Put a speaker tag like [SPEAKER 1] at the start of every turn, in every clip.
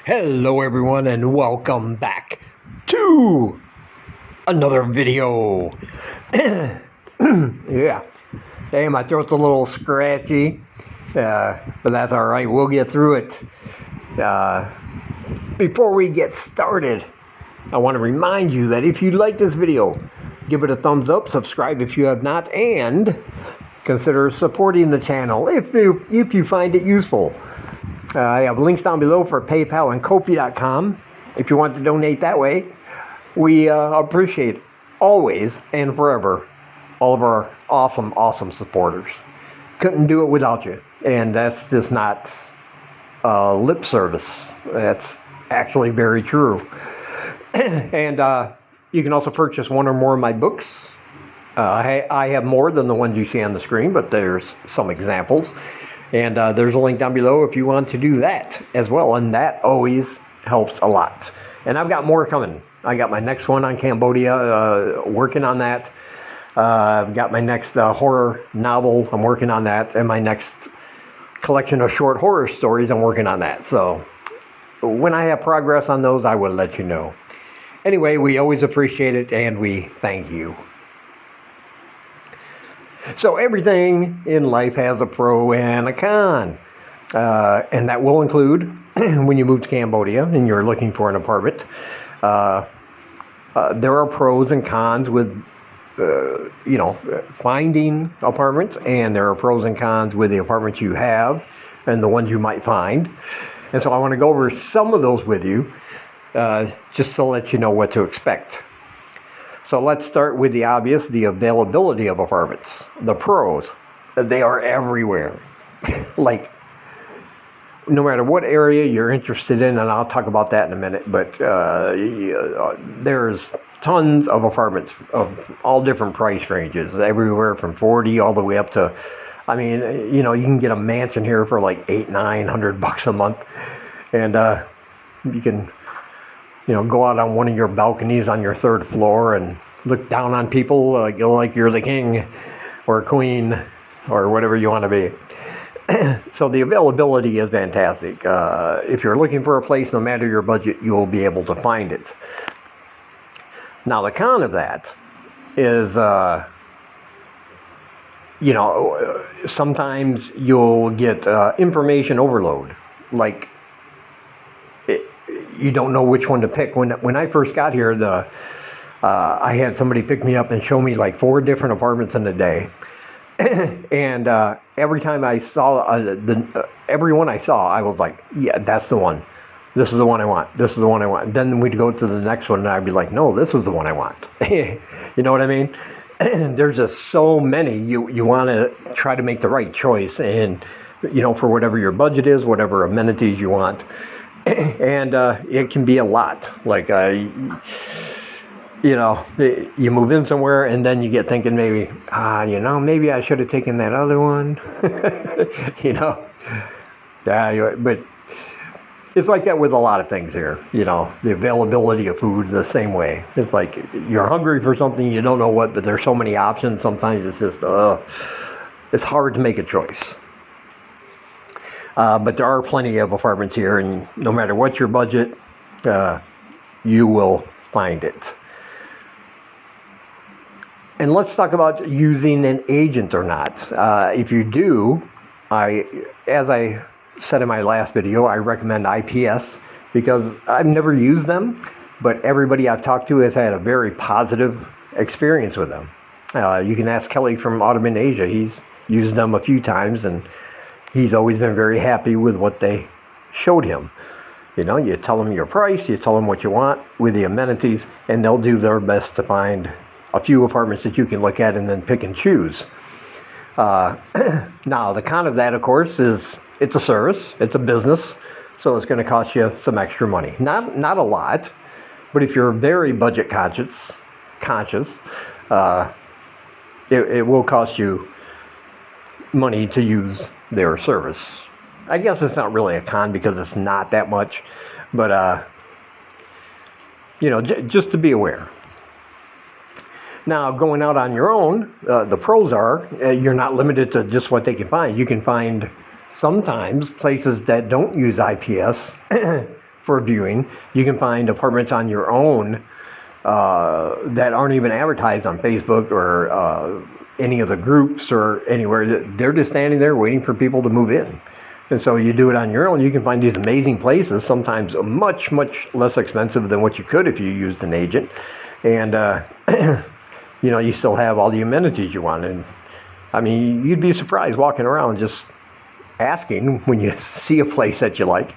[SPEAKER 1] Hello everyone and welcome back to another video. Yeah, hey, my throat's a little scratchy, but that's alright, we'll get through it. Before we get started, I want to remind you that if you like this video, give it a thumbs up, subscribe if you have not, and consider supporting the channel if you find it useful. I have links down below for PayPal and Ko-fi.com if you want to donate that way. We appreciate always and forever all of our awesome supporters. Couldn't do it without you. And that's just not lip service. That's actually very true. And you can also purchase one or more of my books. I have more than the ones you see on the screen, but there's some examples. And there's a link down below if you want to do that as well. And that always helps a lot. And I've got more coming. I got my next one on Cambodia, working on that. I've got my next horror novel. I'm working on that. And my next collection of short horror stories, I'm working on that. So when I have progress on those, I will let you know. Anyway, we always appreciate it and we thank you. So everything in life has a pro and a con. And that will include when you move to Cambodia and you're looking for an apartment. There are pros and cons with, finding apartments, and there are pros and cons with the apartments you have and the ones you might find. And so I want to go over some of those with you, just to let you know what to expect. So let's start with the obvious, the availability of apartments. The pros, they are everywhere. Like, no matter what area you're interested in, and I'll talk about that in a minute, but there's tons of apartments of all different price ranges, everywhere from 40 all the way up to, you can get a mansion here for like $800-900 a month, and you can go out on one of your balconies on your third floor and look down on people like you're the king or queen or whatever you want to be. So the availability is fantastic. If you're looking for a place, no matter your budget, you'll be able to find it. Now the con of that is, sometimes you'll get information overload. Like, you don't know which one to pick. When I first got here, I had somebody pick me up and show me like 4 different apartments in a day. And every time I saw every one I saw, I was like, yeah, that's the one. This is the one I want. This is the one I want. Then we'd go to the next one and I'd be like, no, this is the one I want. You know what I mean? There's just so many. You want to try to make the right choice, and for whatever your budget is, whatever amenities you want. And it can be a lot. Like, you move in somewhere and then you get thinking maybe, maybe I should have taken that other one. But it's like that with a lot of things here. The availability of food the same way. It's like you're hungry for something, you don't know what, but there's so many options. Sometimes it's just, it's hard to make a choice. But there are plenty of apartments here, and no matter what your budget, you will find it. And let's talk about using an agent or not. If you do, as I said in my last video, I recommend IPS because I've never used them, but everybody I've talked to has had a very positive experience with them. You can ask Kelly from Ottoman Asia. He's used them a few times, and he's always been very happy with what they showed him. You tell them your price, you tell them what you want with the amenities, and they'll do their best to find a few apartments that you can look at and then pick and choose. Now, the con of that, of course, is it's a service, it's a business, so it's going to cost you some extra money. Not a lot, but if you're very budget conscious, it will cost you money to use their service. I guess it's not really a con because it's not that much, but just to be aware. Now, going out on your own, the pros are you're not limited to just what they can find. You can find sometimes places that don't use IPS for viewing. You can find apartments on your own that aren't even advertised on Facebook or any of the groups or anywhere. They're just standing there waiting for people to move in. And so you do it on your own. You can find these amazing places, sometimes much, much less expensive than what you could if you used an agent. And, you know, you still have all the amenities you want. And, I mean, you'd be surprised walking around just asking when you see a place that you like,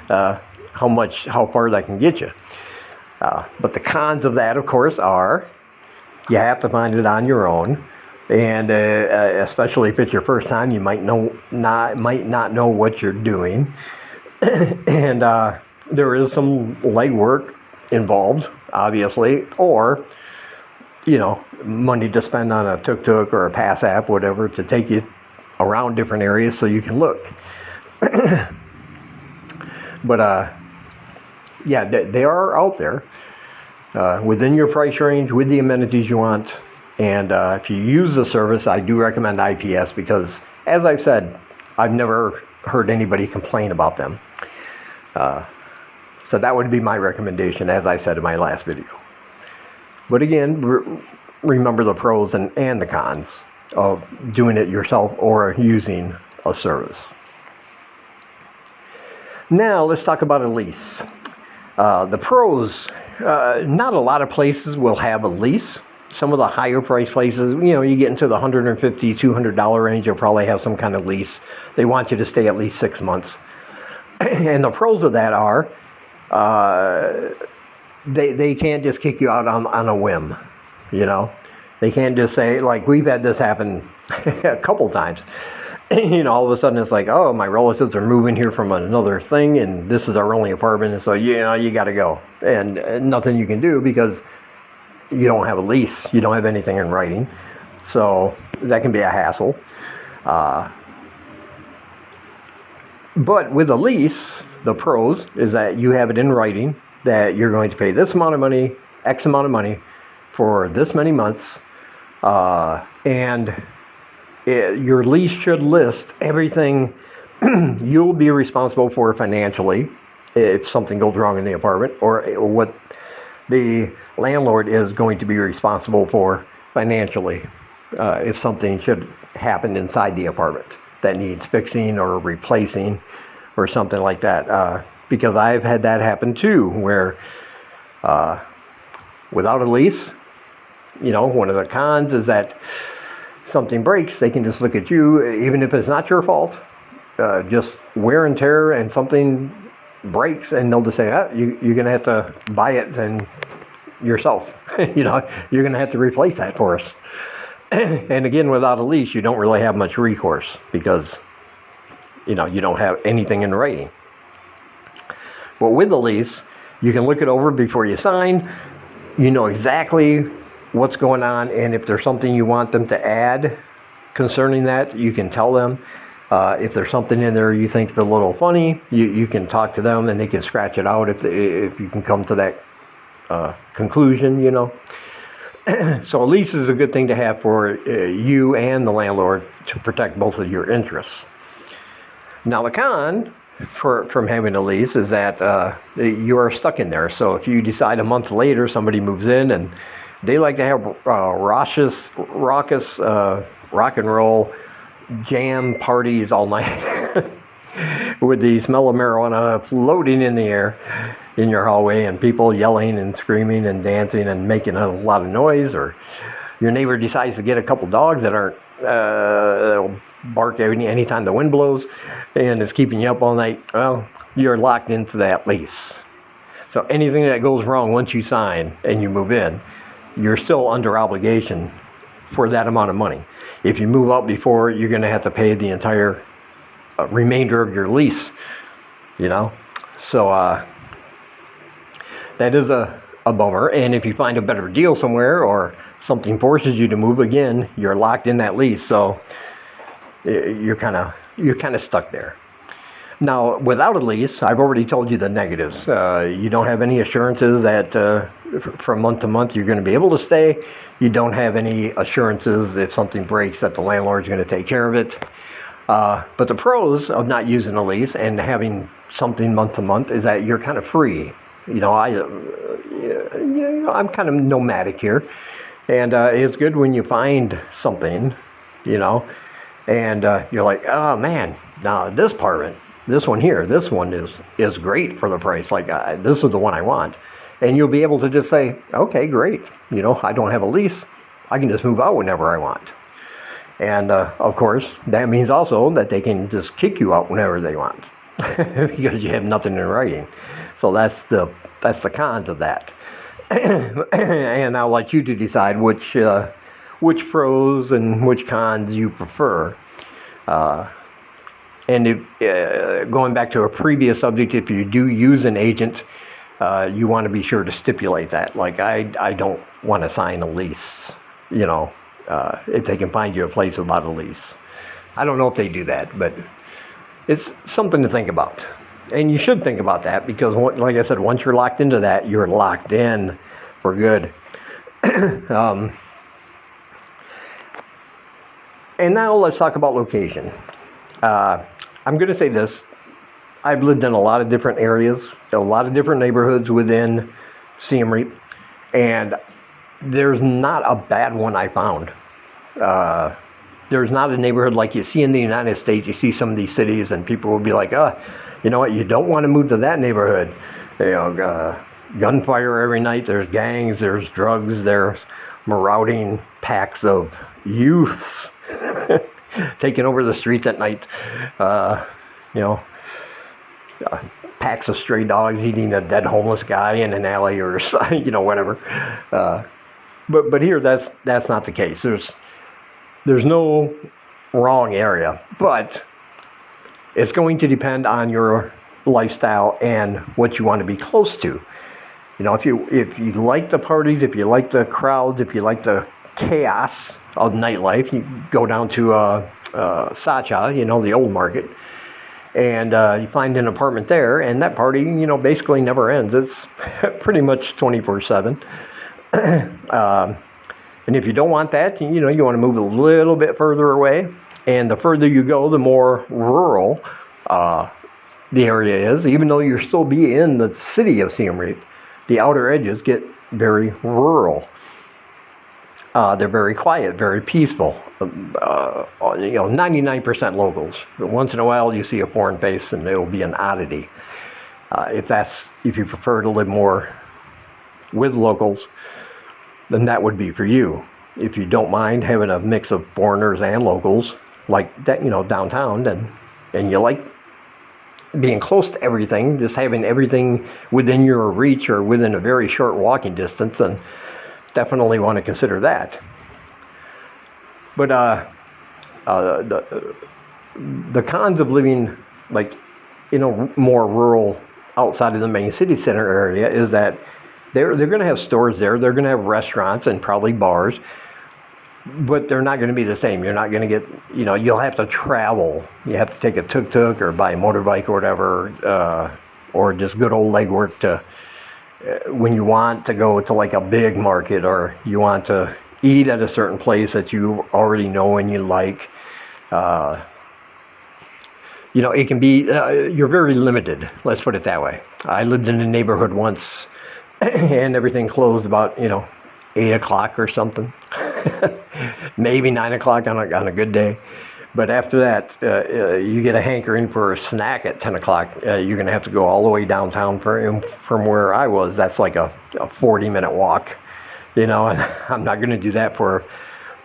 [SPEAKER 1] how far that can get you. But the cons of that, of course, are you have to find it on your own. And especially if it's your first time, you might not know what you're doing, and there is some legwork involved, obviously, or you know, money to spend on a tuk-tuk or a pass app, whatever, to take you around different areas so you can look. But yeah, they are out there within your price range with the amenities you want. And if you use the service, I do recommend IPS because, as I've said, I've never heard anybody complain about them. So that would be my recommendation, as I said in my last video. But again, remember the pros and the cons of doing it yourself or using a service. Now let's talk about a lease. The pros, not a lot of places will have a lease. Some of the higher price places, you know, you get into the $150, $200 range, you'll probably have some kind of lease. They want you to stay at least 6 months. And the pros of that are, they can't just kick you out on a whim, you know. They can't just say, like, we've had this happen a couple times. You know, all of a sudden it's like, oh, my relatives are moving here from another thing, and this is our only apartment, and so, you know, you got to go. And nothing you can do because you don't have a lease, you don't have anything in writing, so that can be a hassle. But with a lease, the pros is that you have it in writing that you're going to pay this amount of money, X amount of money, for this many months, and your lease should list everything you'll be responsible for financially if something goes wrong in the apartment, or what the landlord is going to be responsible for financially if something should happen inside the apartment that needs fixing or replacing or something like that. Because I've had that happen too, where without a lease, you know, one of the cons is that something breaks, they can just look at you, even if it's not your fault, just wear and tear, and something breaks, and they'll just say, you're going to have to buy it and yourself. You know, you're going to have to replace that for us. And again, without a lease, you don't really have much recourse because, you know, you don't have anything in writing. But with the lease, you can look it over before you sign. You know exactly what's going on, and if there's something you want them to add concerning that, you can tell them. If there's something in there you think is a little funny, you can talk to them and they can scratch it out if you can come to that conclusion, you know. So a lease is a good thing to have for you and the landlord to protect both of your interests. Now the con from having a lease is that you are stuck in there. So if you decide a month later somebody moves in and they like to have raucous rock and roll jam parties all night with the smell of marijuana floating in the air in your hallway, and people yelling and screaming and dancing and making a lot of noise, or your neighbor decides to get a couple dogs that aren't bark anytime the wind blows and is keeping you up all night, well, you're locked into that lease. So anything that goes wrong once you sign and you move in, you're still under obligation for that amount of money. If you move out before, you're going to have to pay the entire remainder of your lease, you know. So that is a bummer. And if you find a better deal somewhere or something forces you to move again, you're locked in that lease. So you're kind of stuck there. Now, without a lease, I've already told you the negatives. You don't have any assurances that from month to month you're going to be able to stay. You don't have any assurances if something breaks that the landlord's going to take care of it. But the pros of not using a lease and having something month to month is that you're kind of free. I'm kind of nomadic here, and it's good when you find something, you know, and you're like, oh man, now this apartment, this one here, this one is great for the price. Like this is the one I want, and you'll be able to just say, okay, great. I don't have a lease. I can just move out whenever I want. And of course, that means also that they can just kick you out whenever they want because you have nothing in writing. So that's the cons of that. And I'll let you to decide which pros and which cons you prefer. And going back to a previous subject, if you do use an agent, you want to be sure to stipulate that. Like I don't want to sign a lease, if they can find you a place without a lease. I don't know if they do that, but it's something to think about. And you should think about that because, like I said, once you're locked into that, you're locked in for good. And now let's talk about location. I'm going to say this. I've lived in a lot of different areas, a lot of different neighborhoods within Siem Reap, and there's not a bad one I found. There's not a neighborhood like you see in the United States. You see some of these cities and people will be like, you know what, you don't want to move to that neighborhood. Gunfire every night, there's gangs, there's drugs, there's marauding packs of youths taking over the streets at night. Packs of stray dogs eating a dead homeless guy in an alley or whatever. But here that's not the case. There's no wrong area, but it's going to depend on your lifestyle and what you want to be close to. If you like the parties, if you like the crowds, if you like the chaos of nightlife, you go down to Sacha, the old market, and you find an apartment there, and that party, basically never ends. It's pretty much 24/7. And if you don't want that, you want to move a little bit further away. And the further you go, the more rural the area is. Even though you'll still be in the city of Siem Reap, the outer edges get very rural. They're very quiet, very peaceful. 99% locals. But once in a while, you see a foreign face, and it'll be an oddity. If you prefer to live more with locals, then that would be for you. If you don't mind having a mix of foreigners and locals, like that, downtown, and you like being close to everything, just having everything within your reach or within a very short walking distance, then definitely want to consider that. But the cons of living like in a more rural, outside of the main city center area, is that they're going to have stores there, they're going to have restaurants and probably bars, but they're not going to be the same. You're not going to get, you'll have to travel. You have to take a tuk-tuk or buy a motorbike or whatever, or just good old legwork to when you want to go to like a big market, or you want to eat at a certain place that you already know and you like. It can be, you're very limited, let's put it that way. I lived in a neighborhood once and everything closed about, 8 o'clock or something. Maybe 9 o'clock on a good day. But after that, you get a hankering for a snack at 10 o'clock. You're going to have to go all the way downtown from where I was. That's like a 40-minute walk, and I'm not going to do that for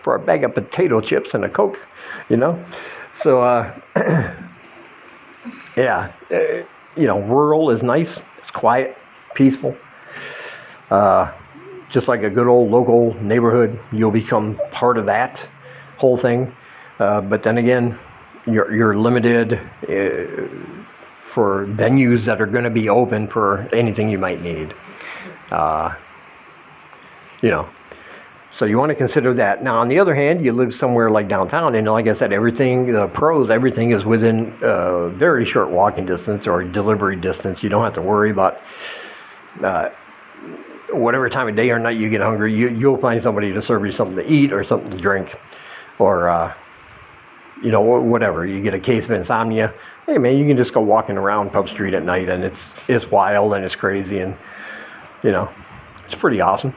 [SPEAKER 1] a bag of potato chips and a Coke, So, yeah, rural is nice. It's quiet, peaceful. Just like a good old local neighborhood, you'll become part of that whole thing. But then again, you're limited for venues that are going to be open for anything you might need. So you want to consider that. Now, on the other hand, you live somewhere like downtown, and like I said, everything is within very short walking distance or delivery distance. You don't have to worry about whatever time of day or night you get hungry. You'll find somebody to serve you something to eat or something to drink, or whatever. You get a case of insomnia, hey man, you can just go walking around Pub Street at night, and it's wild and it's crazy, and you know, it's pretty awesome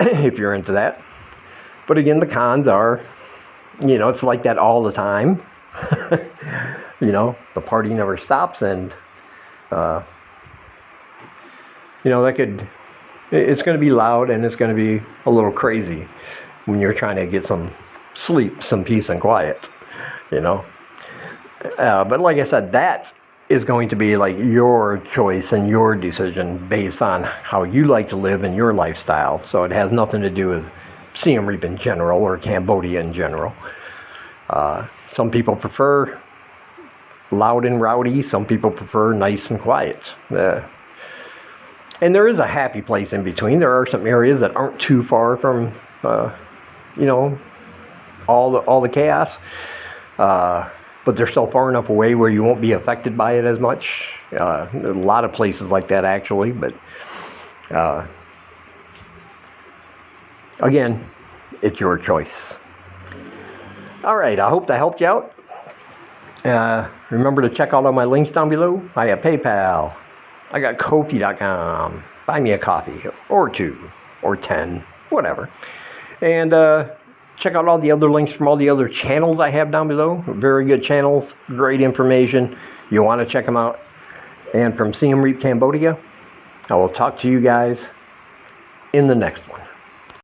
[SPEAKER 1] if you're into that. But again, the cons are, you know, it's like that all the time. You know, the party never stops, and you know, it's going to be loud, and it's going to be a little crazy when you're trying to get some sleep, some peace and quiet, you know. But like I said, that is going to be like your choice and your decision based on how you like to live and your lifestyle. So it has nothing to do with Siem Reap in general or Cambodia in general. Some people prefer loud and rowdy. Some people prefer nice and quiet. And there is a happy place in between. There are some areas that aren't too far from, you know, all the chaos. But they're still far enough away where you won't be affected by it as much. There are a lot of places like that, actually. But again, it's your choice. All right, I hope that helped you out. Remember to check out all my links down below. I have PayPal. I got Ko-fi.com. Buy me a coffee, or 2, or 10, whatever. And check out all the other links from all the other channels I have down below. Very good channels, great information. You want to check them out. And from Siem Reap, Cambodia, I will talk to you guys in the next one.